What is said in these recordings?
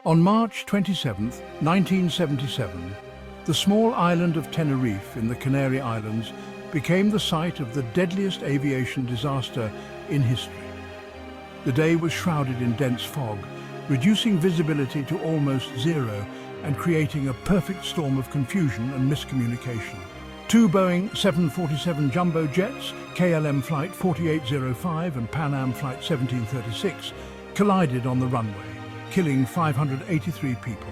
On March 27, 1977, the small island of Tenerife in the Canary Islands became the site of the deadliest aviation disaster in history. The day was shrouded in dense fog, reducing visibility to almost zero and creating a perfect storm of confusion and miscommunication. Two Boeing 747 jumbo jets, KLM Flight 4805 and Pan Am Flight 1736, collided on the runway, killing 583 people.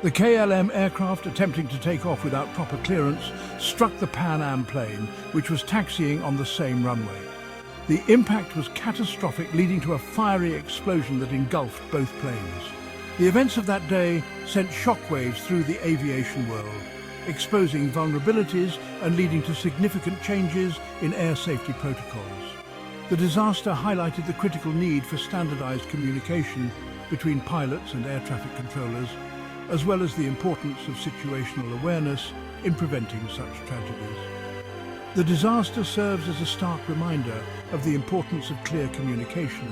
The KLM aircraft, attempting to take off without proper clearance, struck the Pan Am plane, which was taxiing on the same runway. The impact was catastrophic, leading to a fiery explosion that engulfed both planes. The events of that day sent shockwaves through the aviation world, exposing vulnerabilities and leading to significant changes in air safety protocols. The disaster highlighted the critical need for standardized communication between pilots and air traffic controllers, as well as the importance of situational awareness in preventing such tragedies. The disaster serves as a stark reminder of the importance of clear communication,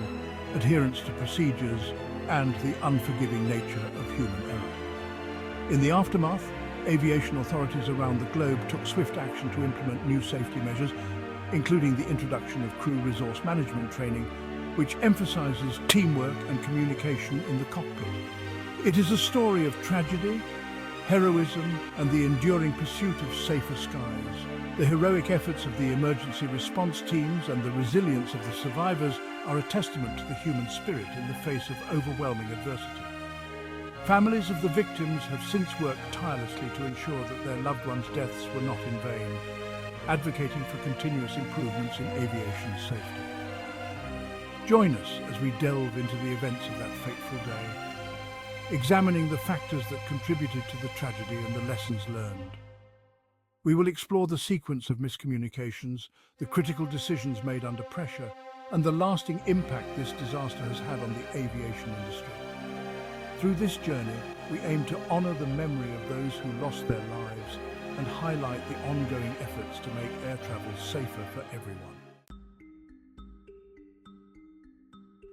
adherence to procedures, and the unforgiving nature of human error. In the aftermath, aviation authorities around the globe took swift action to implement new safety measures, including the introduction of crew resource management training, which emphasizes teamwork and communication in the cockpit. It is a story of tragedy, heroism, and the enduring pursuit of safer skies. The heroic efforts of the emergency response teams and the resilience of the survivors are a testament to the human spirit in the face of overwhelming adversity. Families of the victims have since worked tirelessly to ensure that their loved ones' deaths were not in vain, advocating for continuous improvements in aviation safety. Join us as we delve into the events of that fateful day, examining the factors that contributed to the tragedy and the lessons learned. We will explore the sequence of miscommunications, the critical decisions made under pressure, and the lasting impact this disaster has had on the aviation industry. Through this journey, we aim to honor the memory of those who lost their lives and highlight the ongoing efforts to make air travel safer for everyone.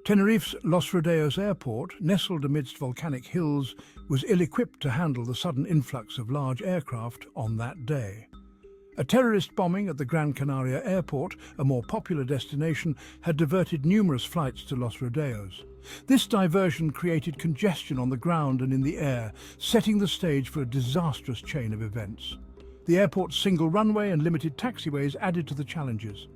Tenerife's Los Rodeos Airport, nestled amidst volcanic hills, was ill-equipped to handle the sudden influx of large aircraft on that day. A terrorist bombing at the Gran Canaria Airport, a more popular destination, had diverted numerous flights to Los Rodeos. This diversion created congestion on the ground and in the air, setting the stage for a disastrous chain of events. The airport's single runway and limited taxiways added to the challenges.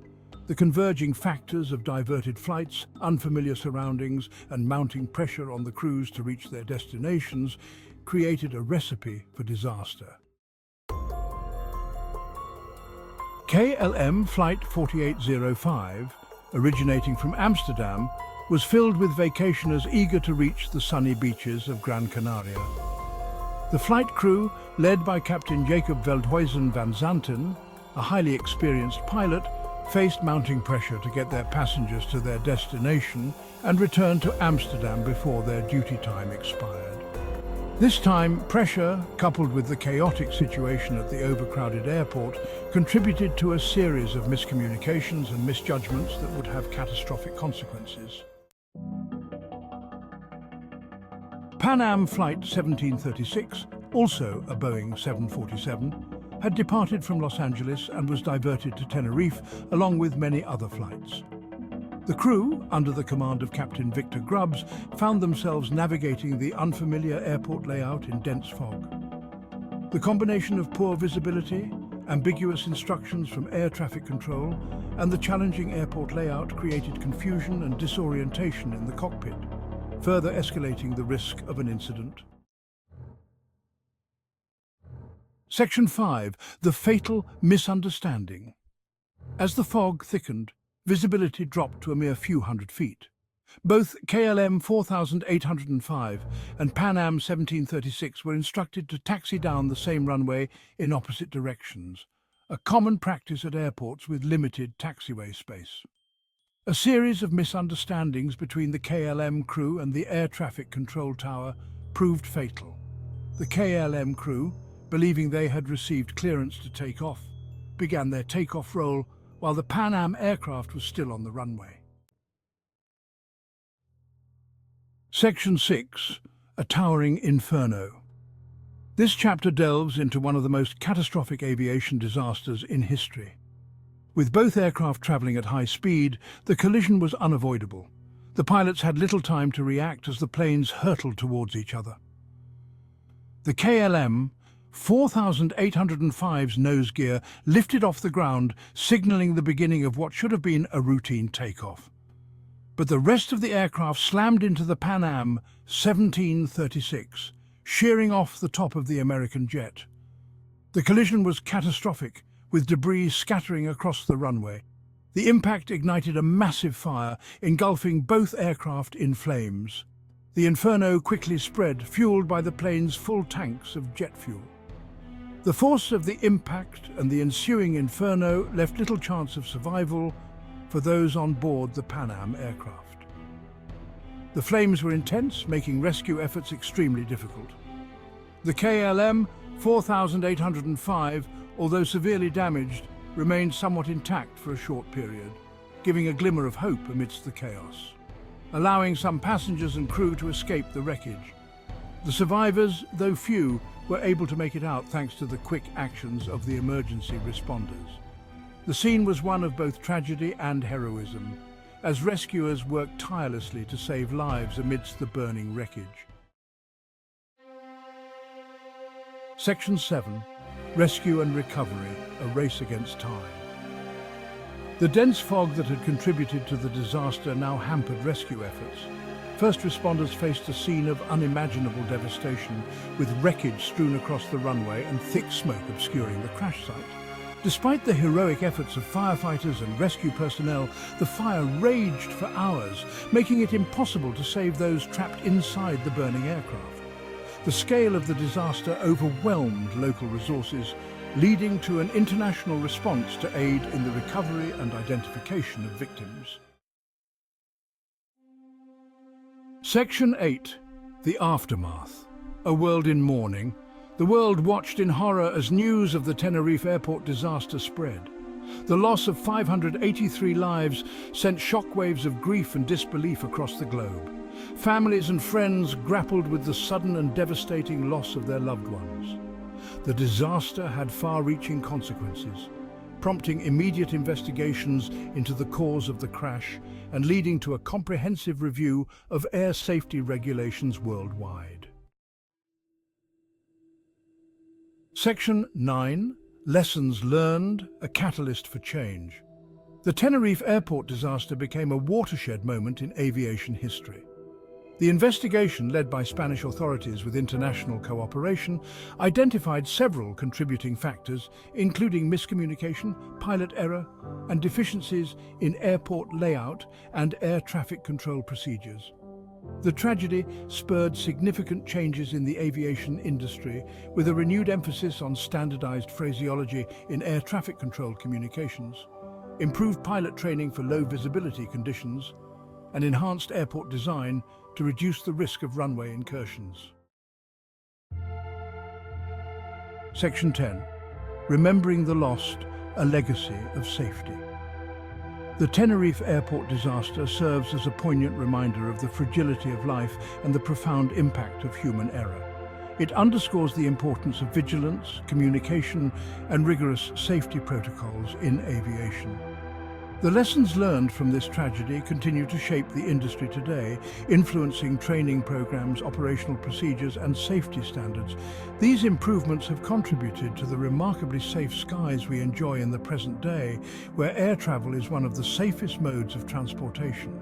The converging factors of diverted flights, unfamiliar surroundings, and mounting pressure on the crews to reach their destinations created a recipe for disaster. KLM Flight 4805, originating from Amsterdam, was filled with vacationers eager to reach the sunny beaches of Gran Canaria. The flight crew, led by Captain Jacob Veldhuizen van Zanten, a highly experienced pilot, faced mounting pressure to get their passengers to their destination and return to Amsterdam before their duty time expired. This time, pressure, coupled with the chaotic situation at the overcrowded airport, contributed to a series of miscommunications and misjudgments that would have catastrophic consequences. Pan Am Flight 1736, also a Boeing 747, had departed from Los Angeles and was diverted to Tenerife, along with many other flights. The crew, under the command of Captain Victor Grubbs, found themselves navigating the unfamiliar airport layout in dense fog. The combination of poor visibility, ambiguous instructions from air traffic control, and the challenging airport layout created confusion and disorientation in the cockpit, further escalating the risk of an incident. Section 5. The Fatal Misunderstanding. As the fog thickened, visibility dropped to a mere few hundred feet. Both KLM 4805 and Pan Am 1736 were instructed to taxi down the same runway in opposite directions, a common practice at airports with limited taxiway space. A series of misunderstandings between the KLM crew and the air traffic control tower proved fatal. The KLM crew, believing they had received clearance to take off, began their takeoff roll while the Pan Am aircraft was still on the runway. Section 6. a towering inferno. This chapter delves into one of the most catastrophic aviation disasters in history. With both aircraft traveling at high speed, the collision was unavoidable. The pilots had little time to react as the planes hurtled towards each other. The KLM 4805's nose gear lifted off the ground, signaling the beginning of what should have been a routine takeoff. But the rest of the aircraft slammed into the Pan Am 1736, shearing off the top of the American jet. The collision was catastrophic, with debris scattering across the runway. The impact ignited a massive fire, engulfing both aircraft in flames. The inferno quickly spread, fueled by the plane's full tanks of jet fuel. The force of the impact and the ensuing inferno left little chance of survival for those on board the Pan Am aircraft. The flames were intense, making rescue efforts extremely difficult. The KLM 4805, although severely damaged, remained somewhat intact for a short period, giving a glimmer of hope amidst the chaos, allowing some passengers and crew to escape the wreckage. The survivors, though few, were able to make it out thanks to the quick actions of the emergency responders. The scene was one of both tragedy and heroism, as rescuers worked tirelessly to save lives amidst the burning wreckage. Section 7. Rescue and Recovery, a race against time. The dense fog that had contributed to the disaster now hampered rescue efforts. First responders faced a scene of unimaginable devastation, with wreckage strewn across the runway and thick smoke obscuring the crash site. Despite the heroic efforts of firefighters and rescue personnel, the fire raged for hours, making it impossible to save those trapped inside the burning aircraft. The scale of the disaster overwhelmed local resources, leading to an international response to aid in the recovery and identification of victims. Section 8. The Aftermath. A world in mourning. The world watched in horror as news of the Tenerife Airport disaster spread. The loss of 583 lives sent shockwaves of grief and disbelief across the globe. Families and friends grappled with the sudden and devastating loss of their loved ones. The disaster had far-reaching consequences, prompting immediate investigations into the cause of the crash and leading to a comprehensive review of air safety regulations worldwide. Section 9. Lessons learned, a catalyst for change. The Tenerife Airport disaster became a watershed moment in aviation history. The investigation, led by Spanish authorities with international cooperation, identified several contributing factors, including miscommunication, pilot error, and deficiencies in airport layout and air traffic control procedures. The tragedy spurred significant changes in the aviation industry, with a renewed emphasis on standardized phraseology in air traffic control communications, improved pilot training for low visibility conditions, and enhanced airport design to reduce the risk of runway incursions. Section 10. Remembering the Lost, a legacy of safety. The Tenerife Airport disaster serves as a poignant reminder of the fragility of life and the profound impact of human error. It underscores the importance of vigilance, communication, and rigorous safety protocols in aviation. The lessons learned from this tragedy continue to shape the industry today, influencing training programs, operational procedures, and safety standards. These improvements have contributed to the remarkably safe skies we enjoy in the present day, where air travel is one of the safest modes of transportation.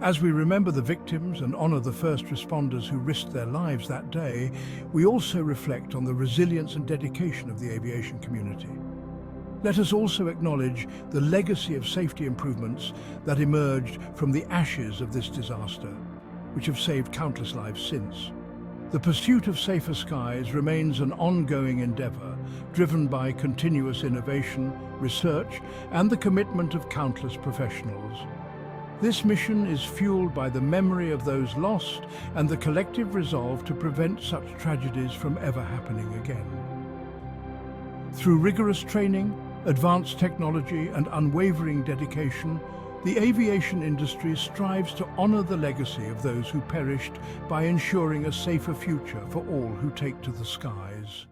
As we remember the victims and honor the first responders who risked their lives that day, we also reflect on the resilience and dedication of the aviation community. Let us also acknowledge the legacy of safety improvements that emerged from the ashes of this disaster, which have saved countless lives since. The pursuit of safer skies remains an ongoing endeavor, driven by continuous innovation, research, and the commitment of countless professionals. This mission is fueled by the memory of those lost and the collective resolve to prevent such tragedies from ever happening again. Through rigorous training, advanced technology, and unwavering dedication, The aviation industry strives to honor the legacy of those who perished by ensuring a safer future for all who take to the skies.